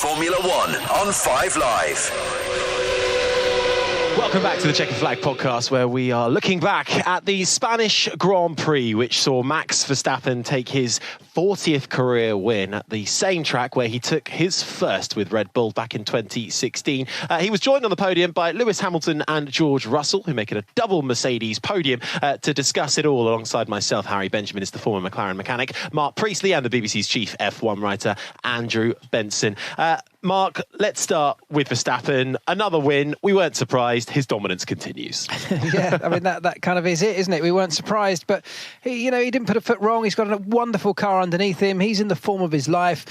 Formula One on 5 Live. Welcome back to the Checkered Flag podcast, where we are looking back at the Spanish Grand Prix, which saw Max Verstappen take his 40th career win at the same track where he took his first with Red Bull back in 2016. He was joined on the podium by Lewis Hamilton and George Russell, who make it a double Mercedes podium. To discuss it all alongside myself, Harry Benjamin is the former McLaren mechanic, Mark Priestley and the BBC's chief F1 writer, Andrew Benson. Mark, let's start with Verstappen. Another win. We weren't surprised. His dominance continues. Yeah, I mean, that kind of is it, isn't it? We weren't surprised, but he didn't put a foot wrong. He's got a wonderful car underneath him. He's in the form of his life,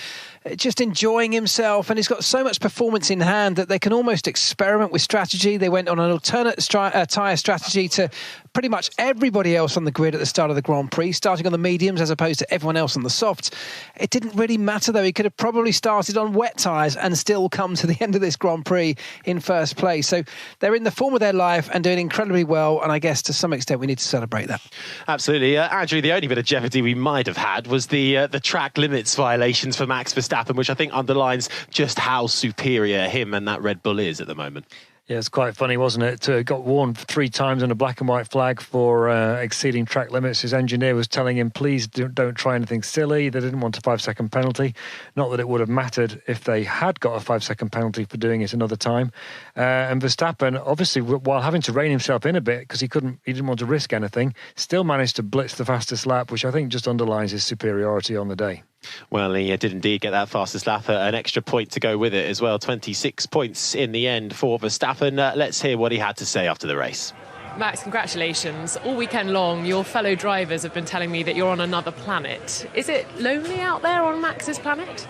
just enjoying himself, and he's got so much performance in hand that they can almost experiment with strategy. They went on an alternate tyre strategy to pretty much everybody else on the grid at the start of the Grand Prix, starting on the mediums as opposed to everyone else on the softs. It didn't really matter, though. He could have probably started on wet tyres and still come to the end of this Grand Prix in first place. So they're in the form of their life and doing incredibly well, and I guess to some extent we need to celebrate that. Absolutely. Andrew, the only bit of jeopardy we might have had was the track limits violations for Max Verstappen, which I think underlines just how superior him and that Red Bull is at the moment. Yeah, it's quite funny, wasn't it? Got warned 3 times on a black and white flag for exceeding track limits. His engineer was telling him, please don't try anything silly. They didn't want a 5-second penalty. Not that it would have mattered if they had got a 5-second penalty for doing it another time. And Verstappen, obviously, while having to rein himself in a bit because he didn't want to risk anything, still managed to blitz the fastest lap, which I think just underlines his superiority on the day. Well, he did indeed get that fastest lap, an extra point to go with it as well. 26 points in the end for Verstappen. Let's hear what he had to say after the race. Max, congratulations. All weekend long, your fellow drivers have been telling me that you're on another planet. Is it lonely out there on Max's planet?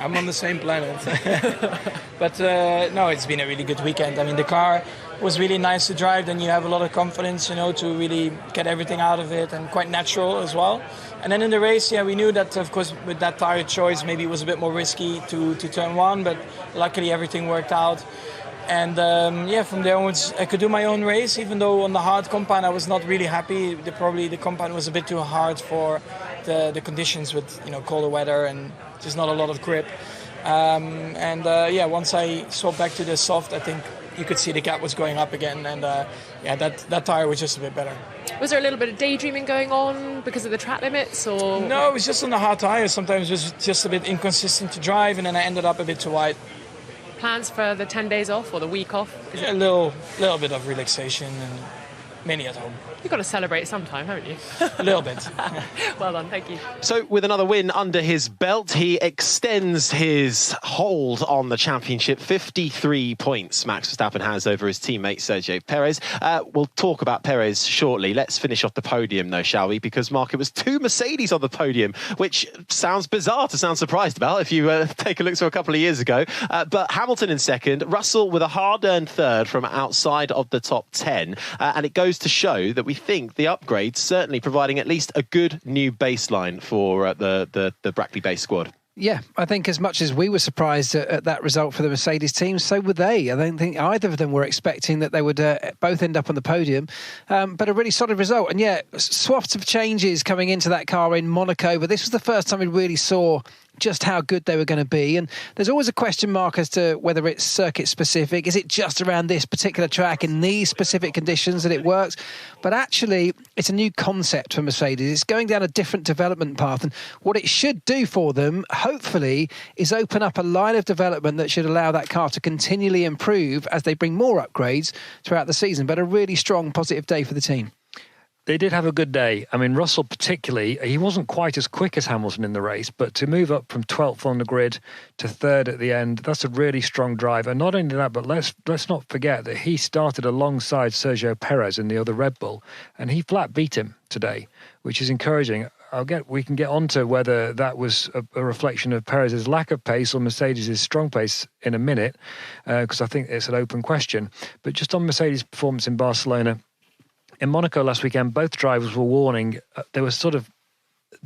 I'm on the same planet. But no, it's been a really good weekend. I mean, the car was really nice to drive. Then you have a lot of confidence, to really get everything out of it, and quite natural as well. And then in the race, we knew that, of course, with that tyre choice, maybe it was a bit more risky to turn one, but luckily everything worked out. And from there onwards, I could do my own race, even though on the hard compound I was not really happy. The compound was a bit too hard for the conditions with colder weather and just not a lot of grip. Once I swapped back to the soft, I think you could see the gap was going up again, and that tyre was just a bit better. Was there a little bit of daydreaming going on because of the track limits, or? No, it was just on the hard tyres. Sometimes it was just a bit inconsistent to drive, and then I ended up a bit too wide. Plans for the 10 days off or the week off? A little bit of relaxation and mainly at home. You've got to celebrate sometime, haven't you? A little bit. Well done, thank you. So with another win under his belt, he extends his hold on the championship. 53 points Max Verstappen has over his teammate Sergio Perez. We'll talk about Perez shortly. Let's finish off the podium though, shall we? Because, Mark, it was 2 Mercedes on the podium, which sounds bizarre to sound surprised about if you take a look to a couple of years ago. But Hamilton in second, Russell with a hard-earned third from outside of the top 10. And it goes to show that we think the upgrades certainly providing at least a good new baseline for the Brackley base squad. Yeah, I think as much as we were surprised at that result for the Mercedes team, so were they. I don't think either of them were expecting that they would both end up on the podium, but a really solid result. And yeah, swaths of changes coming into that car in Monaco, but this was the first time we really saw just how good they were going to be. And there's always a question mark as to whether it's circuit specific. Is it just around this particular track in these specific conditions that it works? But actually, it's a new concept for Mercedes. It's going down a different development path. And what it should do for them, hopefully, is open up a line of development that should allow that car to continually improve as they bring more upgrades throughout the season. But a really strong, positive day for the team. They did have a good day. I mean, Russell particularly, he wasn't quite as quick as Hamilton in the race, but to move up from 12th on the grid to 3rd at the end, that's a really strong drive. And not only that, but let's not forget that he started alongside Sergio Perez in the other Red Bull, and he flat beat him today, which is encouraging. We can get on to whether that was a reflection of Perez's lack of pace or Mercedes' strong pace in a minute, because I think it's an open question. But just on Mercedes' performance in Barcelona, in Monaco last weekend, both drivers were warning. They were sort of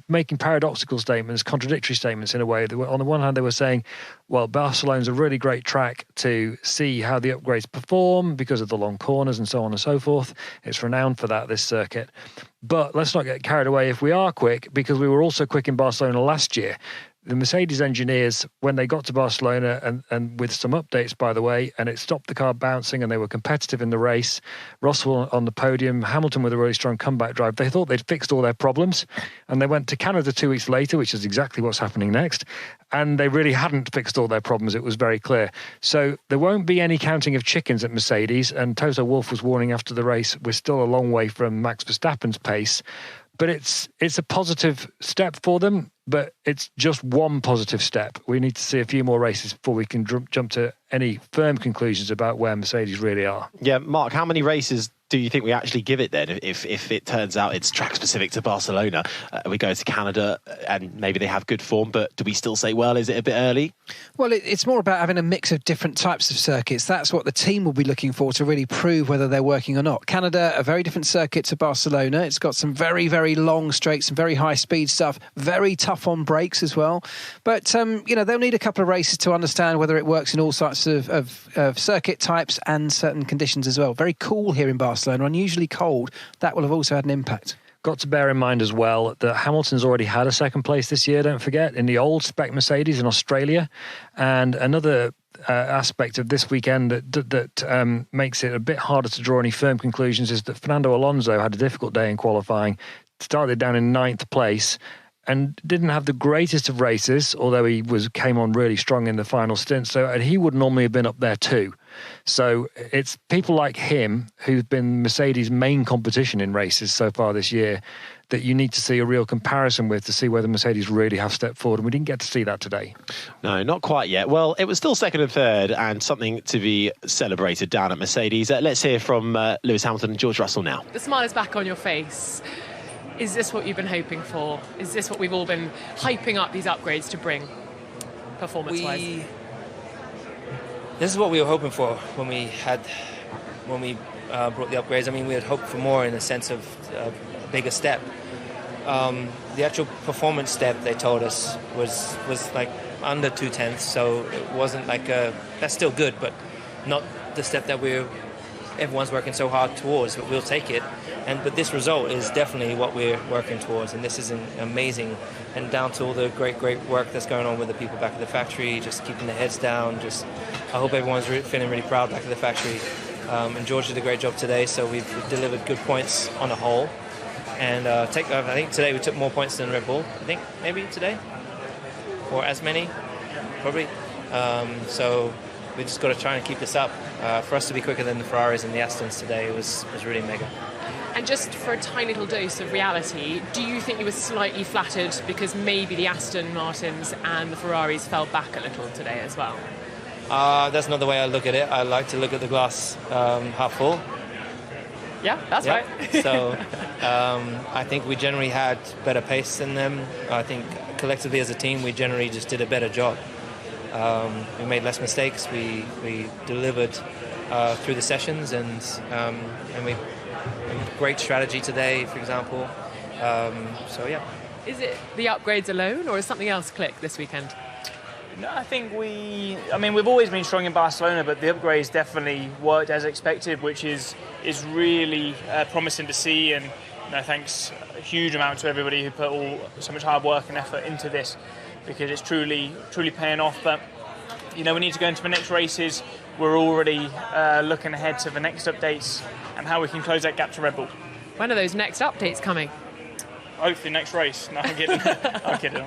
making paradoxical statements, contradictory statements in a way. On the one hand, they were saying, well, Barcelona's a really great track to see how the upgrades perform because of the long corners and so on and so forth. It's renowned for that, this circuit. But let's not get carried away if we are quick, because we were also quick in Barcelona last year. the Mercedes engineers, when they got to Barcelona, and with some updates, by the way, and it stopped the car bouncing and they were competitive in the race, Russell on the podium, Hamilton with a really strong comeback drive, they thought they'd fixed all their problems. And they went to Canada 2 weeks later, which is exactly what's happening next. And they really hadn't fixed all their problems. It was very clear. So there won't be any counting of chickens at Mercedes. And Toto Wolff was warning after the race, we're still a long way from Max Verstappen's pace. But it's a positive step for them, but it's just one positive step. We need to see a few more races before we can jump to any firm conclusions about where Mercedes really are. Yeah, Mark, how many races do you think we actually give it then? If it turns out it's track specific to Barcelona, we go to Canada and maybe they have good form, but do we still say, well, is it a bit early? Well, it's more about having a mix of different types of circuits. That's what the team will be looking for to really prove whether they're working or not. Canada, a very different circuit to Barcelona. It's got some very, very long straights, some very high speed stuff, very tough on brakes as well. But, they'll need a couple of races to understand whether it works in all sorts of circuit types and certain conditions as well. Very cool here in Barcelona, unusually cold. That will have also had an impact. Got to bear in mind as well that Hamilton's already had a second place this year, don't forget, in the old spec Mercedes in Australia. And another aspect of this weekend that makes it a bit harder to draw any firm conclusions is that Fernando Alonso had a difficult day in qualifying, started down in 9th place and didn't have the greatest of races, although he came on really strong in the final stint. And he would normally have been up there too. So it's people like him who've been Mercedes' main competition in races so far this year that you need to see a real comparison with to see whether Mercedes really have stepped forward. And we didn't get to see that today. No, not quite yet. Well, it was still second and third and something to be celebrated down at Mercedes. Let's hear from Lewis Hamilton and George Russell now. The smile is back on your face. Is this what you've been hoping for? Is this what we've all been hyping up these upgrades to bring, performance-wise? This is what we were hoping for when we brought the upgrades. I mean, we had hoped for more in the sense of a bigger step. The actual performance step they told us was like under 2/10, so it wasn't like that's still good, but not the step that everyone's working so hard towards. But we'll take it. But this result is definitely what we're working towards, and this is amazing. And down to all the great work that's going on with the people back at the factory, just keeping their heads down. I hope everyone's feeling really proud back at the factory. And George did a great job today, so we've delivered good points on a whole. And I think today we took more points than Red Bull. I think maybe today, or as many, probably. So we just got to try and keep this up. For us to be quicker than the Ferraris and the Astons today was really mega. And just for a tiny little dose of reality, do you think you were slightly flattered because maybe the Aston Martins and the Ferraris fell back a little today as well? That's not the way I look at it. I like to look at the glass half full. Yeah, that's right. So I think we generally had better pace than them. I think collectively as a team, we generally just did a better job. We made less mistakes. We delivered through the sessions, and we great strategy today, for example. So yeah. Is it the upgrades alone, or is something else click this weekend? No, I think we've always been strong in Barcelona, but the upgrades definitely worked as expected, which is really promising to see. And thanks a huge amount to everybody who put so much hard work and effort into this, because it's truly paying off. But we need to go into the next races. We're already looking ahead to the next updates and how we can close that gap to Red Bull. When are those next updates coming? Hopefully next race. No, I'm kidding. I'm kidding.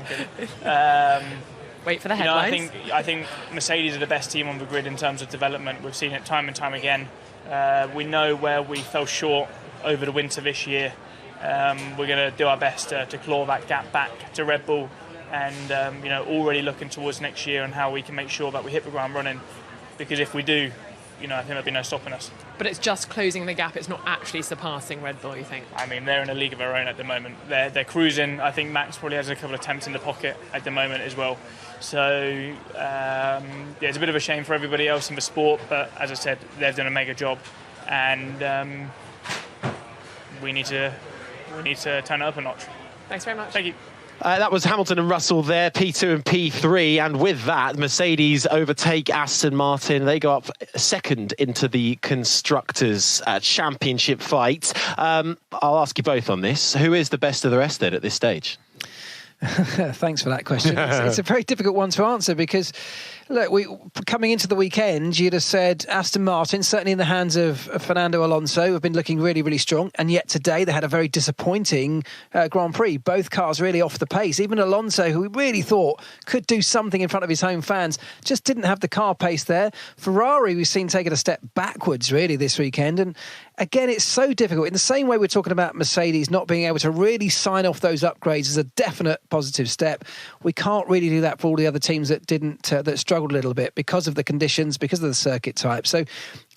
Wait for the headlines. I think Mercedes are the best team on the grid in terms of development. We've seen it time and time again. We know where we fell short over the winter this year. We're going to do our best to claw that gap back to Red Bull, and already looking towards next year and how we can make sure that we hit the ground running. Because if we do, I think there'll be no stopping us. But it's just closing the gap. It's not actually surpassing Red Bull, you think? I mean, they're in a league of their own at the moment. They're cruising. I think Max probably has a couple of attempts in the pocket at the moment as well. So, it's a bit of a shame for everybody else in the sport. But as I said, they've done a mega job. And we need to turn it up a notch. Thanks very much. Thank you. That was Hamilton and Russell there, P2 and P3. And with that, Mercedes overtake Aston Martin. They go up second into the Constructors' Championship fight. I'll ask you both on this. Who is the best of the rest then at this stage? Thanks for that question. It's a very difficult one to answer because, look, coming into the weekend, you'd have said Aston Martin, certainly in the hands of Fernando Alonso, have been looking really, really strong. And yet today they had a very disappointing Grand Prix. Both cars really off the pace. Even Alonso, who we really thought could do something in front of his home fans, just didn't have the car pace there. Ferrari, we've seen taking a step backwards really this weekend. And again, it's so difficult. In the same way we're talking about Mercedes not being able to really sign off those upgrades as a definite positive step, we can't really do that for all the other teams that didn't, that struggled a little bit because of the conditions, because of the circuit type. So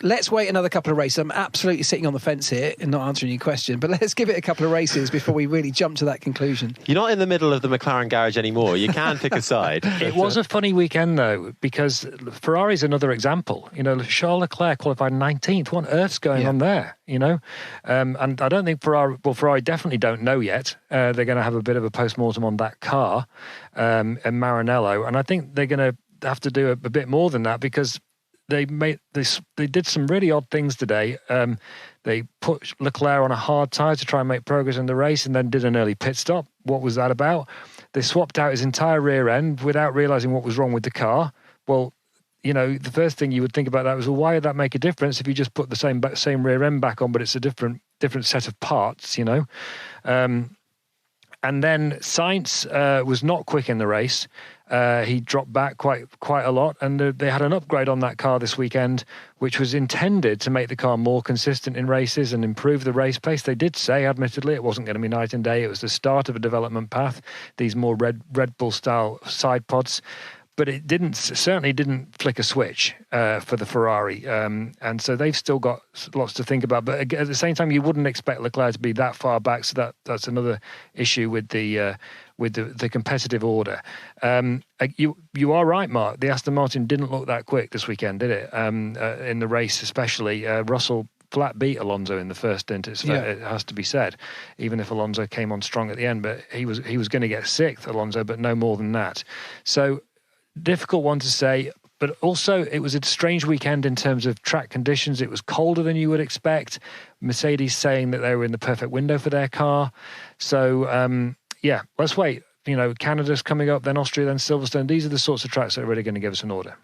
let's wait another couple of races. I'm absolutely sitting on the fence here and not answering your question, but let's give it a couple of races before we really jump to that conclusion. You're not in the middle of the McLaren garage anymore. You can pick a side. It was a funny weekend, though, because Ferrari's another example. You know, Charles Leclerc qualified 19th. What on earth's going on there? You know, and I don't think Ferrari definitely don't know yet. They're going to have a bit of a post-mortem on that car and Maranello, and I think they're going to have to do a bit more than that because they did some really odd things today. They put Leclerc on a hard tyre to try and make progress in the race and then did an early pit stop. What was that about? They swapped out his entire rear end without realising what was wrong with the car. Well, you know, the first thing you would think about that was, well, why would that make a difference if you just put the same rear end back on, but it's a different set of parts, you know? And then Sainz was not quick in the race. He dropped back quite a lot, and they had an upgrade on that car this weekend, which was intended to make the car more consistent in races and improve the race pace. They did say, admittedly, it wasn't going to be night and day. It was the start of a development path, these more Red Bull-style side pods. But it certainly didn't flick a switch for the Ferrari. And so they've still got lots to think about. But at the same time, you wouldn't expect Leclerc to be that far back. So that's another issue with the competitive order. You are right, Mark. The Aston Martin didn't look that quick this weekend, did it? In the race especially. Russell flat beat Alonso in the first stint. It has to be said, even if Alonso came on strong at the end. But he was going to get sixth, Alonso, but no more than that. So difficult one to say, but also it was a strange weekend in terms of track conditions. It was colder than you would expect. Mercedes saying that they were in the perfect window for their car. So, let's wait. You know, Canada's coming up, then Austria, then Silverstone. These are the sorts of tracks that are really going to give us an order.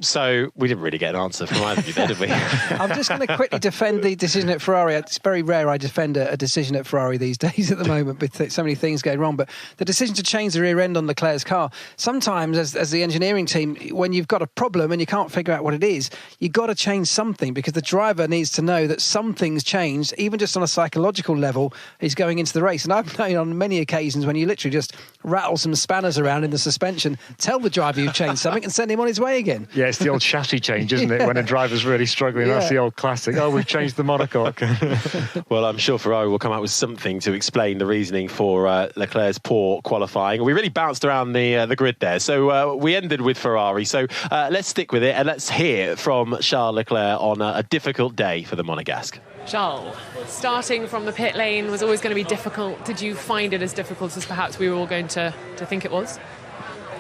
So we didn't really get an answer from either of you there, did we? I'm just going to quickly defend the decision at Ferrari. It's very rare I defend a decision at Ferrari these days at the moment with so many things going wrong. But the decision to change the rear end on Leclerc's car, sometimes as the engineering team, when you've got a problem and you can't figure out what it is, you've got to change something because the driver needs to know that something's changed, even just on a psychological level, is going into the race. And I've known on many occasions when you literally just rattle some spanners around in the suspension, tell the driver you've changed something and send him on his way again. Yeah, it's the old chassis change, isn't it? When a driver's really struggling, that's the old classic. Oh, we've changed the monocoque. Well, I'm sure Ferrari will come out with something to explain the reasoning for Leclerc's poor qualifying. We really bounced around the grid there. So we ended with Ferrari. So let's stick with it and let's hear from Charles Leclerc on a difficult day for the Monegasque. Charles, starting from the pit lane was always going to be difficult. Did you find it as difficult as perhaps we were all going to think it was?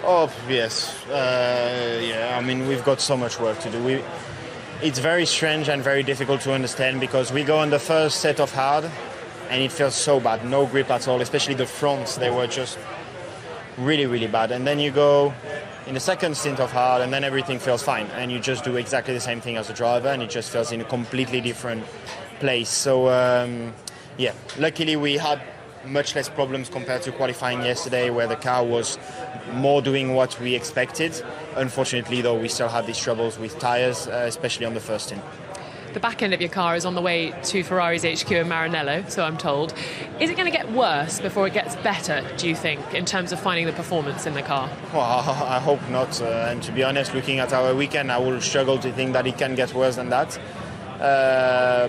Oh, yes. I mean, we've got so much work to do. It's very strange and very difficult to understand because we go on the first set of hard and it feels so bad. No grip at all, especially the fronts. They were just really, really bad. And then you go in the second stint of hard and then everything feels fine. And you just do exactly the same thing as the driver and it just feels in a completely different place. So, luckily we had much less problems compared to qualifying yesterday where the car was more doing what we expected. Unfortunately, though, we still had these troubles with tyres, especially on the first stint. The back end of your car is on the way to Ferrari's HQ in Maranello, so I'm told. Is it going to get worse before it gets better, do you think, in terms of finding the performance in the car? Well, I hope not. And to be honest, looking at our weekend, I will struggle to think that it can get worse than that. The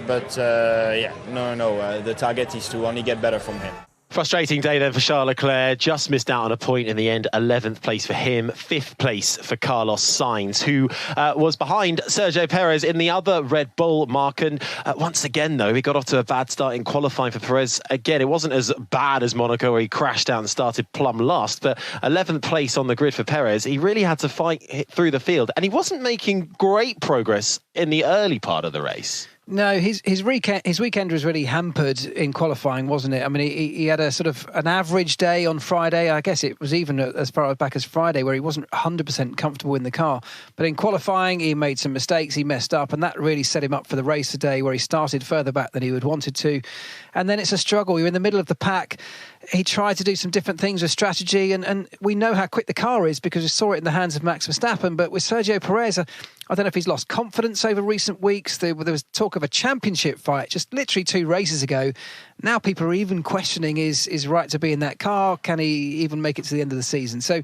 target is to only get better from here. Frustrating day then for Charles Leclerc. Just missed out on a point in the end. 11th place for him. 5th place for Carlos Sainz, who was behind Sergio Perez in the other Red Bull, Mark. And once again, though, he got off to a bad start in qualifying for Perez. Again, it wasn't as bad as Monaco, where he crashed out and started plumb last. But 11th place on the grid for Perez. He really had to fight through the field. And he wasn't making great progress in the early part of the race. No, his weekend was really hampered in qualifying, wasn't it? I mean, he had a sort of an average day on Friday. I guess it was even as far back as Friday where he wasn't 100% comfortable in the car. But in qualifying, he made some mistakes, he messed up, and that really set him up for the race today where he started further back than he would wanted to. And then it's a struggle. You're in the middle of the pack. He tried to do some different things with strategy, and we know how quick the car is because we saw it in the hands of Max Verstappen. But with Sergio Perez, I don't know if he's lost confidence over recent weeks. There was talk of a championship fight just literally 2 races ago. Now people are even questioning his right to be in that car. Can he even make it to the end of the season? So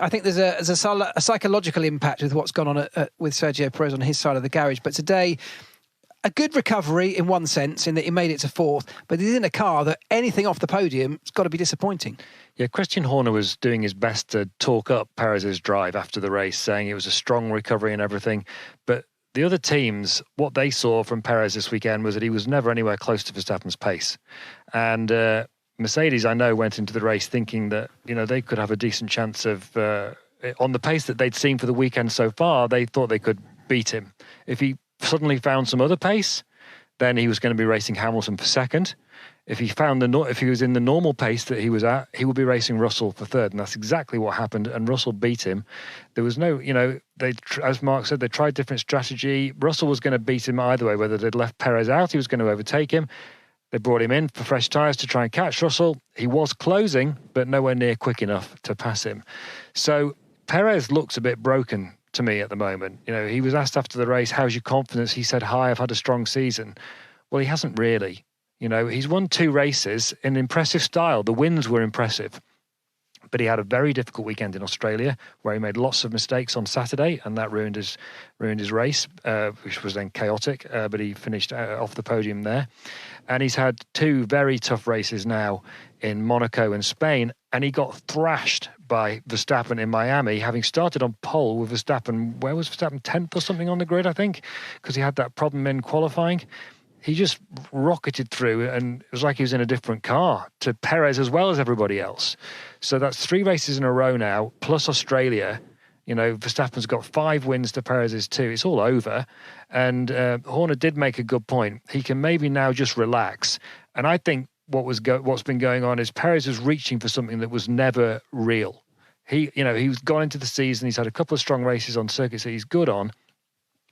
I think there's a psychological impact with what's gone on with Sergio Perez on his side of the garage. But today, a good recovery in one sense, in that he made it to 4th, but he's in a car that anything off the podium has got to be disappointing. Yeah, Christian Horner was doing his best to talk up Perez's drive after the race, saying it was a strong recovery and everything. But the other teams, what they saw from Perez this weekend was that he was never anywhere close to Verstappen's pace. And Mercedes, I know, went into the race thinking that, they could have a decent chance of, on the pace that they'd seen for the weekend so far, they thought they could beat him. If he suddenly found some other pace, then he was going to be racing Hamilton for second. If he was in the normal pace that he was at, he would be racing Russell for third, and that's exactly what happened. And Russell beat him. There was no, as Mark said, they tried different strategy. Russell was going to beat him either way, whether they'd left Perez out, he was going to overtake him. They brought him in for fresh tyres to try and catch Russell. He was closing, but nowhere near quick enough to pass him. So Perez looks a bit broken to me at the moment. He was asked after the race, how's your confidence? He said, hi, I've had a strong season. Well, he hasn't really. He's won 2 races in impressive style. The wins were impressive. But he had a very difficult weekend in Australia where he made lots of mistakes on Saturday, and that ruined his race, which was then chaotic, but he finished off the podium there. And he's had 2 very tough races now in Monaco and Spain, and he got thrashed by Verstappen in Miami, having started on pole with Verstappen. Where was Verstappen? 10th or something on the grid, I think, because he had that problem in qualifying. He just rocketed through, and it was like he was in a different car to Perez as well as everybody else. So that's 3 races in a row now, plus Australia. Verstappen's got 5 wins to Perez's 2. It's all over. And Horner did make a good point. He can maybe now just relax. And I think what's been going on is Perez is reaching for something that was never real. He's gone into the season. He's had a couple of strong races on circuits that he's good on.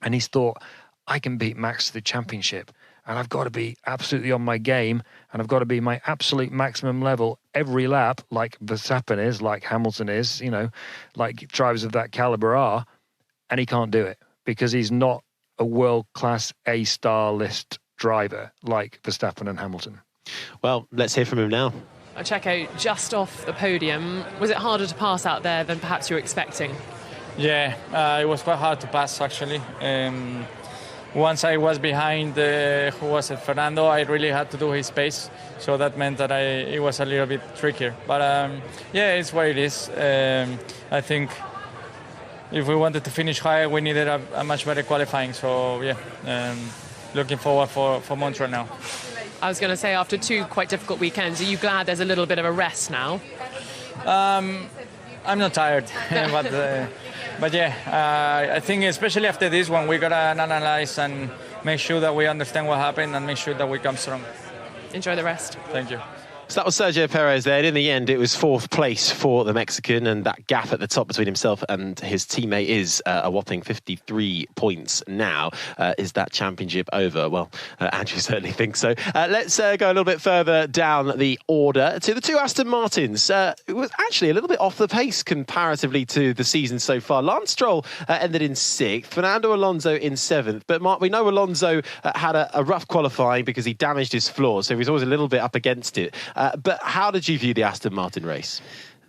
And he's thought, I can beat Max to the championship. And I've got to be absolutely on my game, and I've got to be my absolute maximum level every lap, like Verstappen is, like Hamilton is, like drivers of that caliber are. And he can't do it because he's not a world-class A-star list driver like Verstappen and Hamilton. Well, let's hear from him now. Checo, just off the podium, was it harder to pass out there than perhaps you were expecting? Yeah, it was quite hard to pass, actually. Once I was behind, who was it, Fernando, I really had to do his pace. So that meant that it was a little bit trickier. But it's what it is. I think if we wanted to finish higher, we needed a much better qualifying. So, looking forward for Montreal now. I was going to say, after 2 quite difficult weekends, are you glad there's a little bit of a rest now? I'm not tired, but I think especially after this one, we got to analyze and make sure that we understand what happened and make sure that we come strong. Enjoy the rest. Thank you. So that was Sergio Perez there. In the end, it was 4th place for the Mexican, and that gap at the top between himself and his teammate is a whopping 53 points now. Is that championship over? Well, Andrew certainly thinks so. Let's go a little bit further down the order to the 2 Aston Martins. It was actually a little bit off the pace comparatively to the season so far. Lance Stroll ended in 6th, Fernando Alonso in 7th. But Mark, we know Alonso had a rough qualifying because he damaged his floor, so he was always a little bit up against it. But how did you view the Aston Martin race?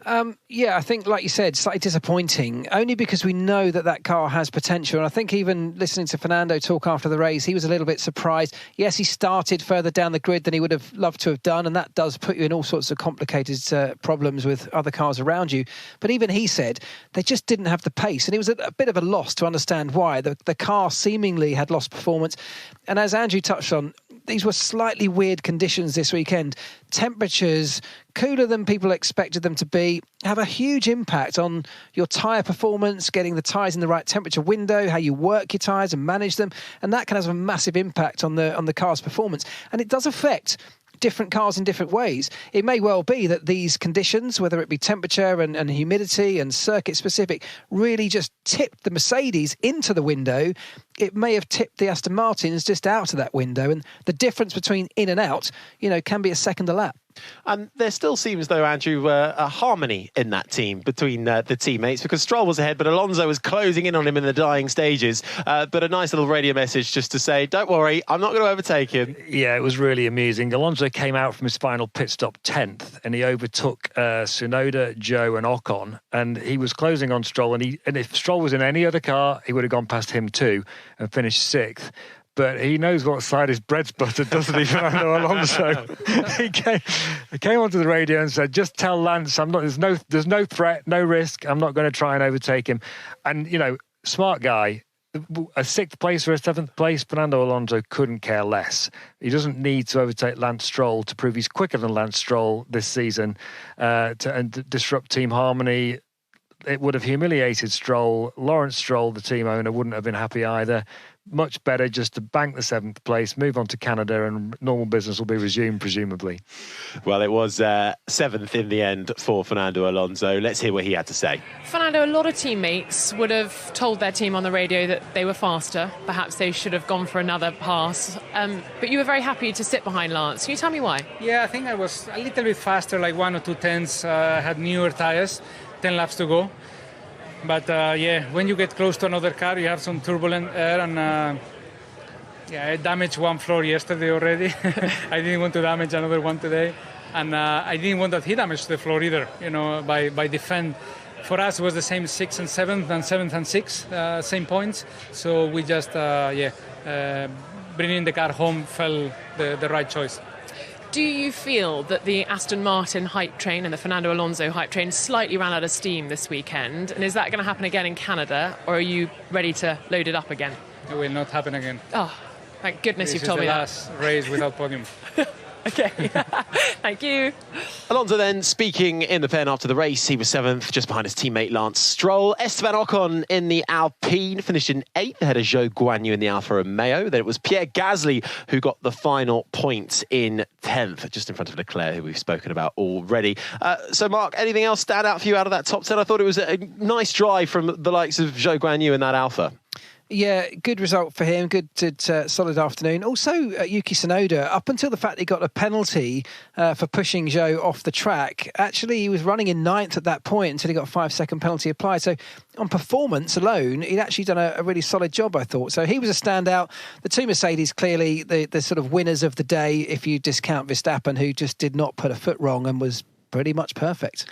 I think, like you said, slightly disappointing, only because we know that car has potential. And I think even listening to Fernando talk after the race, he was a little bit surprised. Yes, he started further down the grid than he would have loved to have done, and that does put you in all sorts of complicated problems with other cars around you. But even he said they just didn't have the pace, and it was a bit of a loss to understand why. The car seemingly had lost performance. And as Andrew touched on, these were slightly weird conditions this weekend. Temperatures cooler than people expected them to be have a huge impact on your tyre performance, getting the tyres in the right temperature window, how you work your tyres and manage them, and that can have a massive impact on the car's performance. And it does affect different cars in different ways. It may well be that these conditions, whether it be temperature and humidity and circuit specific, really just tipped the Mercedes into the window. It may have tipped the Aston Martins just out of that window, and the difference between in and out, can be a second a lap. And there still seems, though, Andrew, a harmony in that team between the teammates, because Stroll was ahead, but Alonso was closing in on him in the dying stages. But a nice little radio message just to say, don't worry, I'm not going to overtake him. Yeah, it was really amusing. Alonso came out from his final pit stop 10th, and he overtook Tsunoda, Joe and Ocon, and he was closing on Stroll. And if Stroll was in any other car, he would have gone past him too and finished 6th. But he knows what side his bread's buttered, doesn't he, Fernando Alonso? He came onto the radio and said, "Just tell Lance, there's no threat, no risk. I'm not going to try and overtake him." And smart guy. A 6th place or a 7th place, Fernando Alonso couldn't care less. He doesn't need to overtake Lance Stroll to prove he's quicker than Lance Stroll this season and disrupt team harmony. It would have humiliated Stroll. Lawrence Stroll, the team owner, wouldn't have been happy either. Much better just to bank the 7th place, move on to Canada, and normal business will be resumed, presumably. Well, it was 7th in the end for Fernando Alonso. Let's hear what he had to say. Fernando, a lot of teammates would have told their team on the radio that they were faster. Perhaps they should have gone for another pass. But you were very happy to sit behind Lance. Can you tell me why? Yeah, I think I was a little bit faster, like 1 or 2 tenths. Had newer tyres, 10 laps to go. But when you get close to another car, you have some turbulent air, and I damaged one floor yesterday already. I didn't want to damage another one today, and I didn't want that he damaged the floor either. By defend. For us, it was the same 6th and 7th, and 7th and 6th, same points. So we just bringing the car home felt the right choice. Do you feel that the Aston Martin hype train and the Fernando Alonso hype train slightly ran out of steam this weekend? And is that going to happen again in Canada, or are you ready to load it up again? It will not happen again. Oh, thank goodness you've told me that. This is the last race without podium. Okay, thank you. Alonso then speaking in the pen after the race. He was 7th, just behind his teammate Lance Stroll. Esteban Ocon in the Alpine finished in 8th, ahead of Zhou Guanyu in the Alfa Romeo. Then it was Pierre Gasly who got the final points in 10th, just in front of Leclerc, who we've spoken about already. So, Mark, anything else stand out for you out of that top 10? I thought it was a nice drive from the likes of Zhou Guanyu in that Alfa. Yeah, good result for him. Good, solid afternoon. Also, Yuki Tsunoda, up until the fact he got a penalty for pushing Zhou off the track, actually he was running in 9th at that point until he got a 5-second penalty applied. So on performance alone, he'd actually done a really solid job, I thought. So he was a standout. The two Mercedes, clearly the sort of winners of the day, if you discount Verstappen, who just did not put a foot wrong and was pretty much perfect.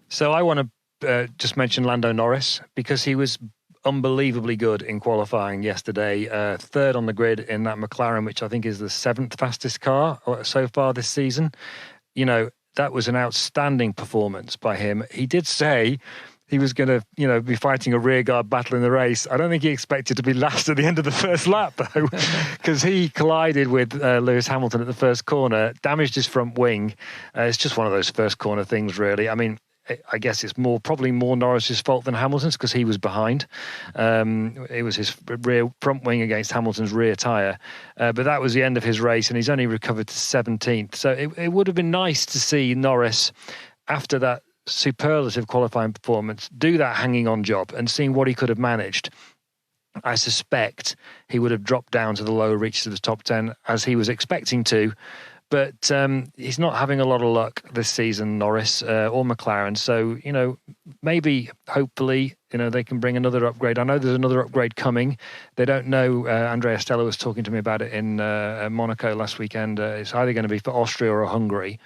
So I want to just mention Lando Norris, because he was unbelievably good in qualifying yesterday. 3rd on the grid in that McLaren, which I think is the 7th fastest car so far this season. That was an outstanding performance by him. He did say he was going to, be fighting a rearguard battle in the race. I don't think he expected to be last at the end of the first lap, though, because he collided with Lewis Hamilton at the first corner, damaged his front wing. It's just one of those first corner things, really. I mean, I guess it's probably more Norris's fault than Hamilton's, because he was behind. It was his rear front wing against Hamilton's rear tyre. But that was the end of his race, and he's only recovered to 17th. So it would have been nice to see Norris, after that superlative qualifying performance, do that hanging on job and seeing what he could have managed. I suspect he would have dropped down to the lower reaches of the top 10, as he was expecting to. But he's not having a lot of luck this season, Norris or McLaren. So, maybe, hopefully, they can bring another upgrade. I know there's another upgrade coming. They don't know. Andrea Stella was talking to me about it in Monaco last weekend. It's either going to be for Austria or Hungary.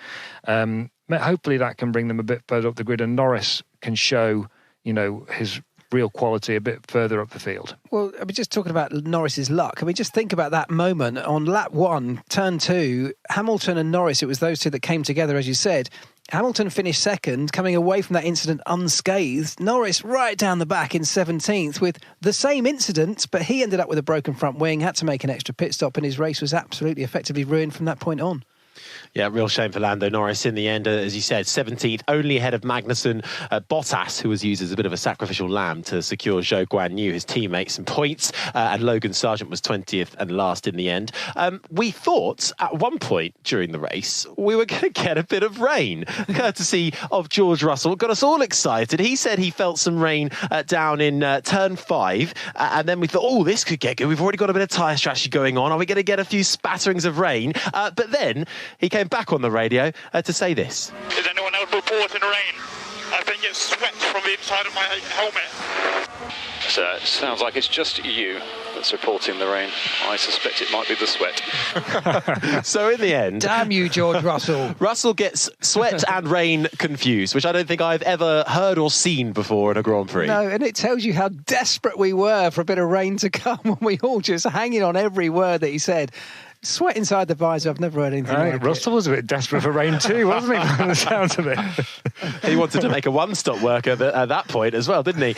Hopefully that can bring them a bit further up the grid, and Norris can show, his real quality a bit further up the field. Well, I mean, just talking about Norris's luck, I mean, just think about that moment on lap 1, turn 2, Hamilton and Norris, it was those two that came together, as you said. Hamilton finished second, coming away from that incident unscathed. Norris right down the back in 17th with the same incident, but he ended up with a broken front wing, had to make an extra pit stop, and his race was absolutely effectively ruined from that point on. Yeah, real shame for Lando Norris in the end, as you said, 17th, only ahead of Magnussen. Bottas, who was used as a bit of a sacrificial lamb to secure Zhou Guanyu, his teammate, some points, and Logan Sargent was 20th and last in the end. We thought at one point during the race we were going to get a bit of rain, courtesy of George Russell. Got us all excited. He said he felt some rain down in turn 5, and then we thought, oh, this could get good. We've already got a bit of tyre strategy going on. Are we going to get a few spatterings of rain? But then he came back on the radio to say this. Is anyone else reporting rain? I think it's sweat from the inside of my helmet. So it sounds like it's just you that's reporting the rain. I suspect it might be the sweat. So in the end... Damn you, George Russell. Russell gets sweat and rain confused, which I don't think I've ever heard or seen before in a Grand Prix. No, and it tells you how desperate we were for a bit of rain to come, when we all just hanging on every word that he said. Sweat inside the visor, I've never heard anything like Russell was a bit desperate for rain too, wasn't he, by the sounds of it? He wanted to make a one-stop work at that point as well, didn't he?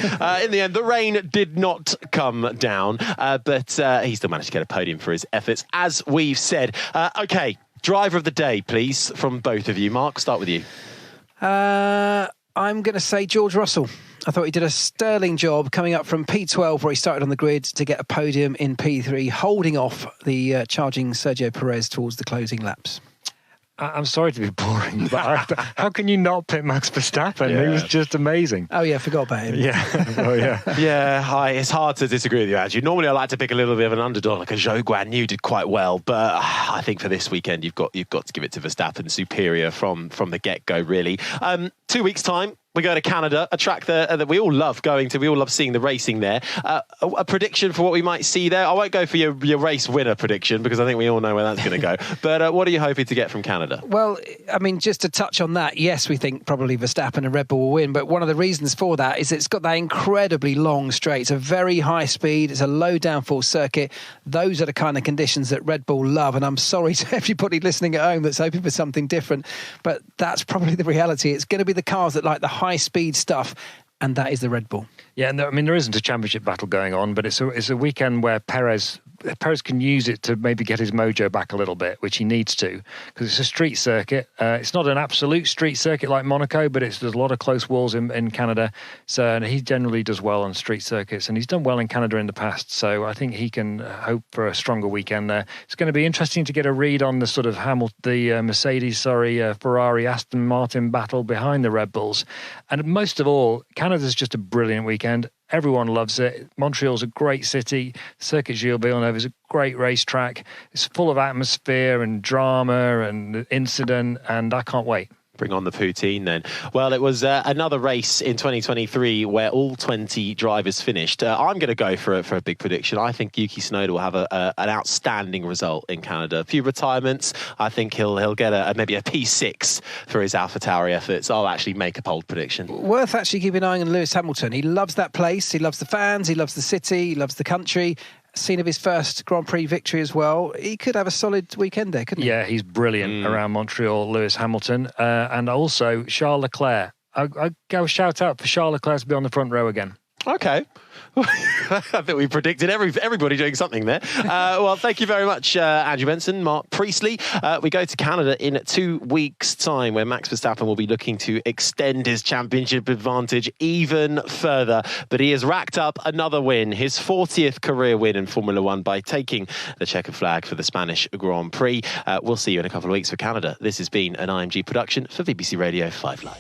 In the end, the rain did not come down, but he still managed to get a podium for his efforts, as we've said. OK, driver of the day, please, from both of you. Mark, start with you. I'm going to say George Russell. I thought he did a sterling job coming up from P12, where he started on the grid, to get a podium in P3, holding off the charging Sergio Perez towards the closing laps. I'm sorry to be boring, but how can you not pick Max Verstappen? Yeah. He was just amazing. Oh, yeah, I forgot about him. Yeah. Oh, yeah. Yeah, hi. It's hard to disagree with you, Andrew. Normally, I like to pick a little bit of an underdog, like a Zhou Guanyu did quite well, but I think for this weekend, you've got to give it to Verstappen, superior from the get-go, really. 2 weeks' time, we go to Canada, a track that we all love going to. We all love seeing the racing there. A prediction for what we might see there. I won't go for your race winner prediction, because I think we all know where that's going to go. But what are you hoping to get from Canada? Well, I mean, just to touch on that, yes, we think probably Verstappen and Red Bull will win. But one of the reasons for that is it's got that incredibly long straight. It's a very high speed. It's a low downforce circuit. Those are the kind of conditions that Red Bull love. And I'm sorry to everybody listening at home that's hoping for something different, but that's probably the reality. It's going to be the cars that like the high speed stuff, and that is the Red Bull. Yeah, and there isn't a championship battle going on, but it's a weekend where Perez can use it to maybe get his mojo back a little bit, which he needs to, because it's a street circuit. It's not an absolute street circuit like Monaco, but there's a lot of close walls in Canada. So and he generally does well on street circuits, and he's done well in Canada in the past. So I think he can hope for a stronger weekend there. It's going to be interesting to get a read on the sort of Ferrari, Aston Martin battle behind the Red Bulls. And most of all, Canada's just a brilliant weekend. Everyone loves it. Montreal's a great city. Circuit Gilles Villeneuve is a great racetrack. It's full of atmosphere and drama and incident, and I can't wait. Bring on the poutine then. Well, it was another race in 2023 where all 20 drivers finished. I'm going to go for a big prediction. I think Yuki Tsunoda will have an outstanding result in Canada. A few retirements. I think he'll get maybe a P6 for his AlphaTauri efforts. I'll actually make a bold prediction. Worth actually keeping an eye on Lewis Hamilton. He loves that place. He loves the fans. He loves the city. He loves the country. Scene of his first Grand Prix victory as well. He could have a solid weekend there, couldn't he? Yeah, he's brilliant around Montreal, Lewis Hamilton. And also Charles Leclerc. I'll go shout out for Charles Leclerc to be on the front row again. Okay. I think we predicted everybody doing something there. Well, thank you very much, Andrew Benson, Mark Priestley. We go to Canada in 2 weeks' time, where Max Verstappen will be looking to extend his championship advantage even further. But he has racked up another win, his 40th career win in Formula One, by taking the checkered flag for the Spanish Grand Prix. We'll see you in a couple of weeks for Canada. This has been an IMG production for BBC Radio 5 Live.